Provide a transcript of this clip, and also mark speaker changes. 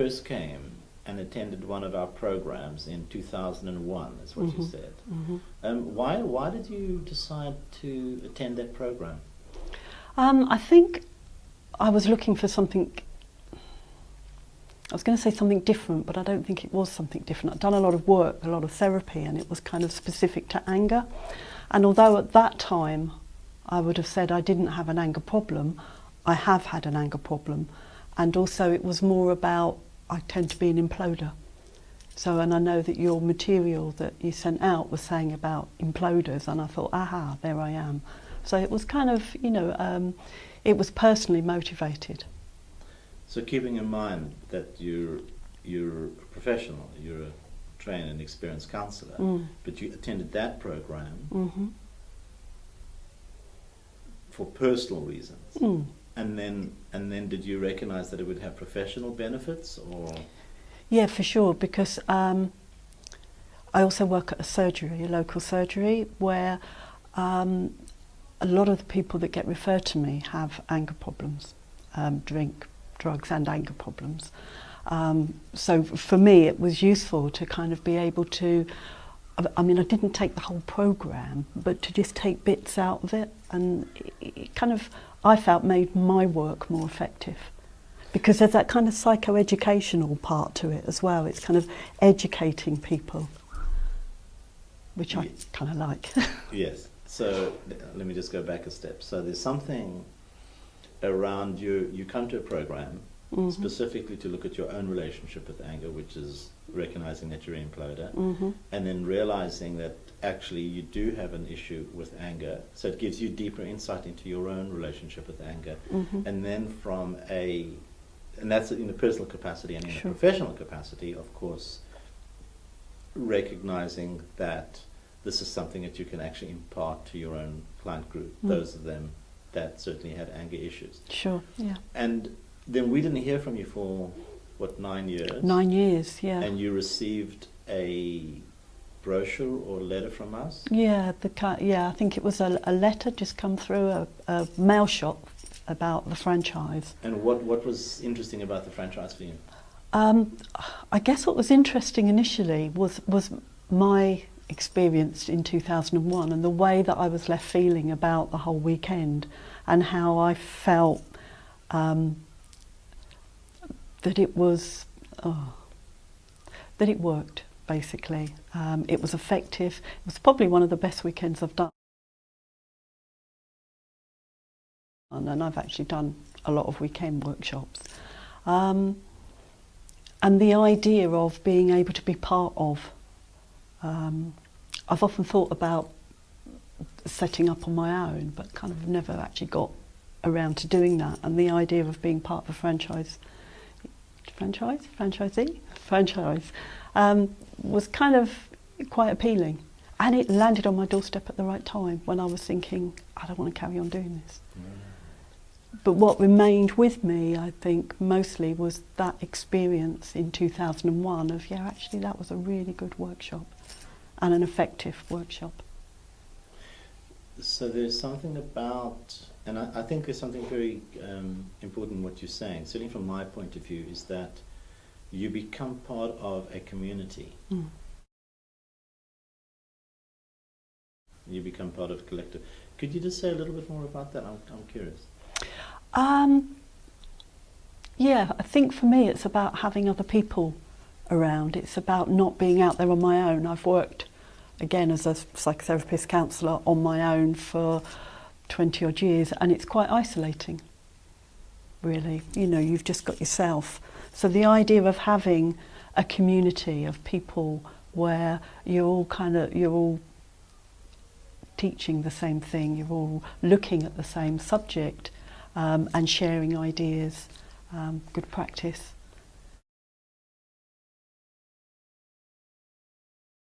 Speaker 1: first came and attended one of our programs in 2001, is what you said. Why did you decide to attend that program?
Speaker 2: I think I was looking for something, I was going to say something different, but I don't think it was something different. I'd done a lot of work, a lot of therapy, and it was kind of specific to anger. And although at that time I would have said I didn't have an anger problem, I have had an anger problem. And also it was more about, I tend to be an imploder. So, and I know that your material that you sent out was saying about imploders, and I thought, aha, there I am. So it was kind of, you know, it was personally motivated.
Speaker 1: So keeping in mind that you're a professional, you're a trained and experienced counsellor, but you attended that program for personal reasons. And then did you recognise that it would have professional benefits, or?
Speaker 2: Yeah, for sure, because I also work at a local surgery, where a lot of the people that get referred to me have anger problems, drink, drugs and anger problems. So for me it was useful to kind of be able to, I mean, I didn't take the whole programme, but to just take bits out of it, and it kind of, I felt, made my work more effective. Because there's that kind of psychoeducational part to it as well. It's kind of educating people, which I kind of like.
Speaker 1: Yes. So let me just go back a step. So there's something around you come to a program specifically to look at your own relationship with anger, which is recognizing that you're an imploder, and then realizing that actually you do have an issue with anger. So it gives you deeper insight into your own relationship with anger. And then and that's in a personal capacity, and in a professional capacity, of course, recognizing that this is something that you can actually impart to your own client group, those of them that certainly had anger issues.
Speaker 2: Sure, yeah.
Speaker 1: And then we didn't hear from you for, what, 9 years?
Speaker 2: 9 years, yeah.
Speaker 1: And you received a brochure or letter from us?
Speaker 2: Yeah, I think it was a letter just come through, a mail shot about the franchise.
Speaker 1: And what was interesting about the franchise for you?
Speaker 2: I guess what was interesting initially was my experience in 2001 and the way that I was left feeling about the whole weekend, and how I felt that it was that it worked, basically. It was effective. It was probably one of the best weekends I've done. And I've actually done a lot of weekend workshops. And the idea of being able to be part of, I've often thought about setting up on my own, but kind of never actually got around to doing that. And the idea of being part of a franchise was kind of quite appealing. And it landed on my doorstep at the right time, when I was thinking, I don't want to carry on doing this. But what remained with me, I think, mostly was that experience in 2001 of, yeah, actually that was a really good workshop and an effective workshop.
Speaker 1: So there's something about, and I think there's something very important in what you're saying, certainly from my point of view, is that you become part of a community. You become part of a collective. Could you just say a little bit more about that? I'm curious.
Speaker 2: Yeah, I think for me it's about having other people around. It's about not being out there on my own. I've worked, again, as a psychotherapist counsellor on my own for 20 odd years, and it's quite isolating, really. You know, you've just got yourself. So the idea of having a community of people where you're all teaching the same thing, you're all looking at the same subject, and sharing ideas, good practice.